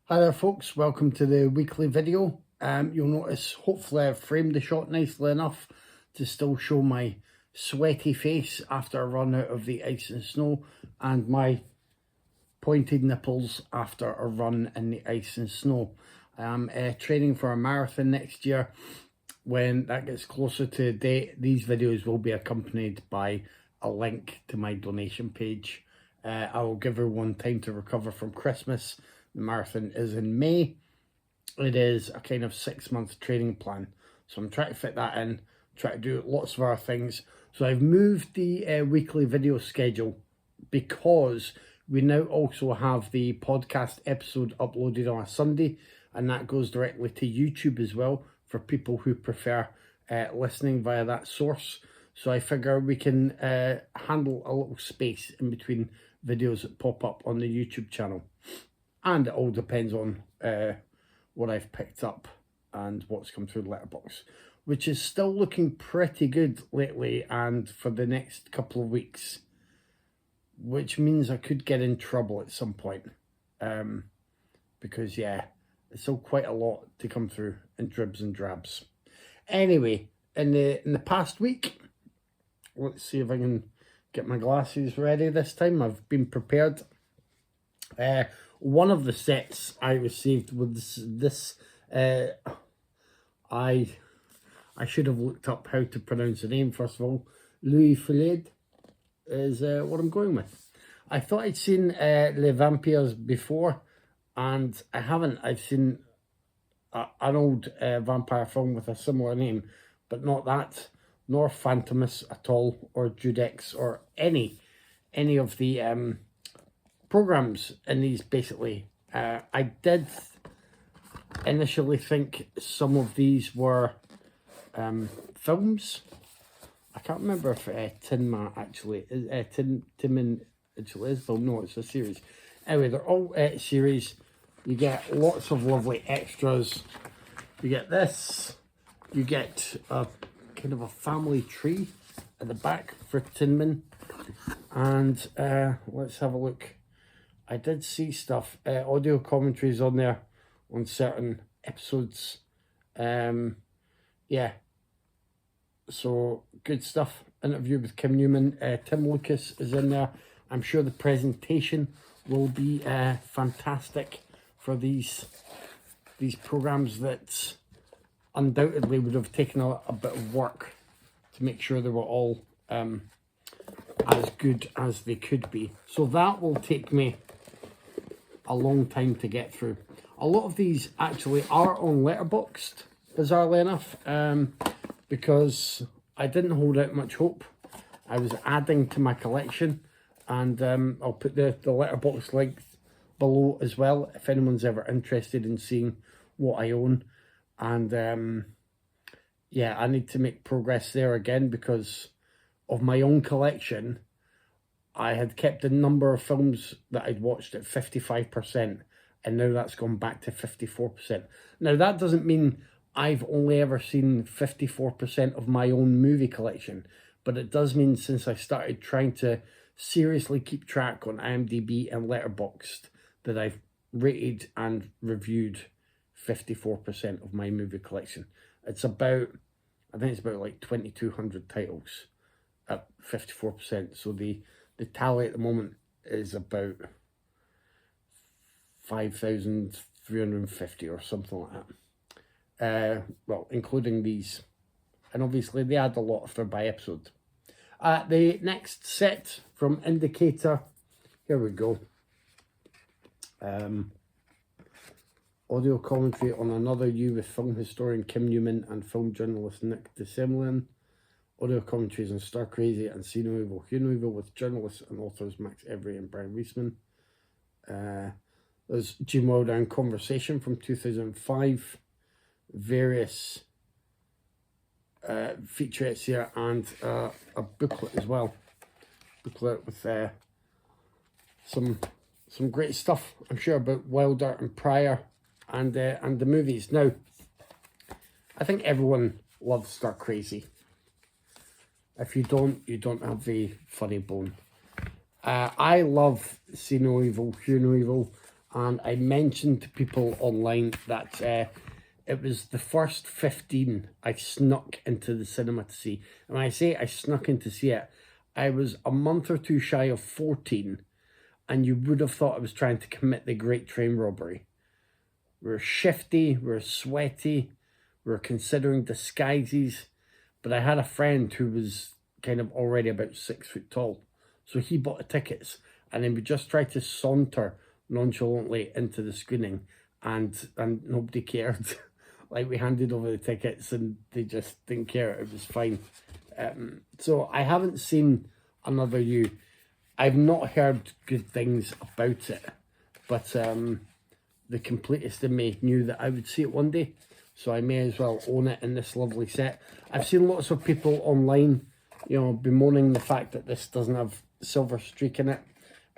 Hi there folks, welcome to the weekly video. You'll notice hopefully I've framed the shot nicely enough to still show my sweaty face after a run out of the ice and snow, and my pointed nipples after a run in the ice and snow. I'm training for a marathon next year. When that gets closer to the date, these videos will be accompanied by a link to my donation page. I will give everyone time to recover from Christmas. The marathon is in May. It is a kind of 6-month training plan. So I'm trying to fit that in, try to do lots of other things. So I've moved the weekly video schedule because we now also have the podcast episode uploaded on a Sunday, and that goes directly to YouTube as well for people who prefer listening via that source. So I figure we can handle a little space in between videos that pop up on the YouTube channel. And it all depends on what I've picked up and what's come through the letterbox, which is still looking pretty good lately and for the next couple of weeks, which means I could get in trouble at some point, because yeah, it's still quite a lot to come through in dribs and drabs. Anyway, in the past week, let's see if I can get my glasses ready this time. I've been prepared. One of the sets I received was this. I should have looked up how to pronounce the name first of all. Louis Fillet is what I'm going with. I thought I'd seen Les Vampires before, and I haven't. I've seen an old vampire film with a similar name, but not that, nor Phantomus at all, or Judex, or any of the programs in these, basically. I did initially think some of these were films. I can't remember if Tinman actually is Tinman actually is film. No, it's a series. Anyway, they're all series. You get lots of lovely extras. You get this. You get a kind of a family tree at the back for Tinman. And let's have a look. I did see stuff, audio commentaries on there on certain episodes. Yeah, so good stuff. Interview with Kim Newman. Tim Lucas is in there. I'm sure the presentation will be fantastic for these programs that undoubtedly would have taken a bit of work to make sure they were all as good as they could be. So that will take me a long time to get through. A lot of these actually are on Letterboxd, bizarrely enough, because I didn't hold out much hope. I was adding to my collection, and I'll put the Letterboxd link below as well if anyone's ever interested in seeing what I own. And yeah, I need to make progress there again because of my own collection. I had kept the number of films that I'd watched at 55%, and now that's gone back to 54%. Now, that doesn't mean I've only ever seen 54% of my own movie collection, but it does mean since I started trying to seriously keep track on IMDb and Letterboxd that I've rated and reviewed 54% of my movie collection. It's about, I think it's about like 2,200 titles at 54%. So the tally at the moment is about 5,350 or something like that. Well, including these. And obviously they add a lot if they're by episode. The next set from Indicator, here we go. Audio commentary on Another You with film historian Kim Newman and film journalist Nick DeSemlin. Audio commentaries on Star Crazy and See No Evil, Hear No Evil with journalists and authors Max Every and Brian Reisman. There's Gene Wilder and Conversation from 2005. Various featurettes here, and a booklet as well. Booklet with some great stuff, I'm sure, about Wilder and Pryor and the movies. Now, I think everyone loves Star Crazy. If you don't, you don't have the funny bone. I love See No Evil, Hear No Evil. and I mentioned to people online that it was the first 15 I snuck into the cinema to see. And when I say I snuck in to see it, I was a month or two shy of 14, and you would have thought I was trying to commit the Great Train Robbery. We were shifty, we were sweaty, we were considering disguises, but I had a friend who was kind of already about 6 foot tall. So he bought the tickets, and then we just tried to saunter nonchalantly into the screening, and nobody cared. Like, we handed over the tickets and they just didn't care. It was fine. So I haven't seen Another You. I've not heard good things about it, but the completest in me knew that I would see it one day, so I may as well own it in this lovely set. I've seen lots of people online, you know, bemoaning the fact that this doesn't have silver streak in it,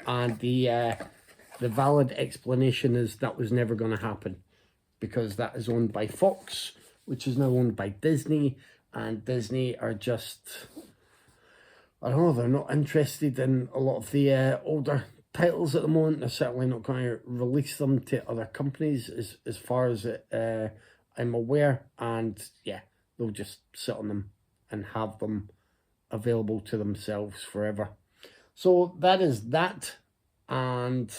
and the valid explanation is that was never going to happen, because that is owned by Fox, which is now owned by Disney, and Disney are just, I don't know, they're not interested in a lot of the older titles at the moment. They're certainly not going to release them to other companies as far as I'm aware, and yeah, they'll just sit on them and have them available to themselves forever. So that is that. And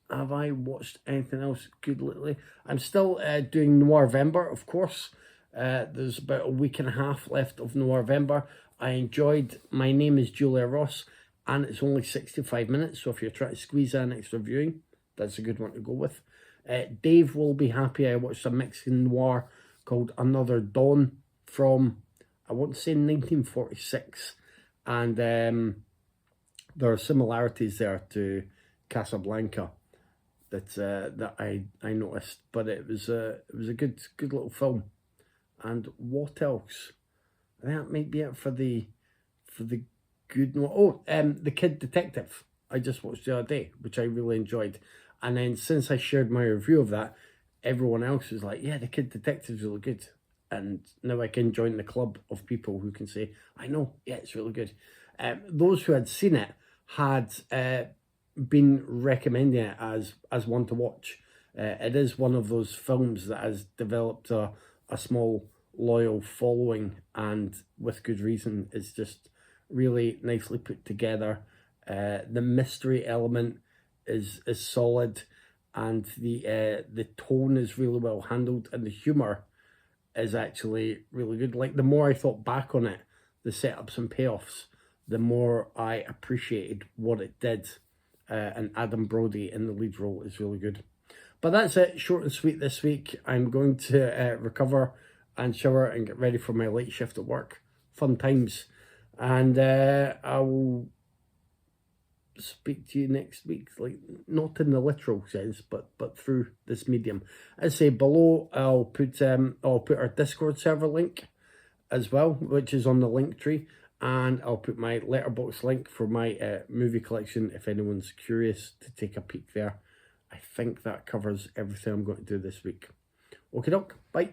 have I watched anything else good lately? I'm still doing Noirvember, of course. There's about a week and a half left of Noirvember. I enjoyed My Name is Julia Ross, and it's only 65 minutes, so if you're trying to squeeze in extra viewing, that's a good one to go with. Dave will be happy. I watched a Mexican noir called Another Dawn from, I want to say, 1946, and there are similarities there to Casablanca that I noticed, but it was a good little film. And what else? I think that might be it for the good one. Oh, The Kid Detective. I just watched the other day, which I really enjoyed. And then since I shared my review of that, everyone else was like, yeah, The Kid Detective's really good. And now I can join the club of people who can say, I know, yeah, it's really good. Those who had seen it had been recommending it as one to watch. It is one of those films that has developed a small loyal following, and with good reason. It's just really nicely put together. The mystery element is solid, and the tone is really well handled, and the humor is actually really good. Like, the more I thought back on it, the setups and payoffs, the more I appreciated what it did. And Adam Brody in the lead role is really good. But that's it, short and sweet this week. I'm going to recover and shower and get ready for my late shift at work. Fun times. And I will speak to you next week, like, not in the literal sense, but through this medium. As I say, below I'll put our Discord server link as well, which is on the link tree. And I'll put my letterbox link for my movie collection if anyone's curious to take a peek there. I think that covers everything I'm going to do this week. Okie doke, bye.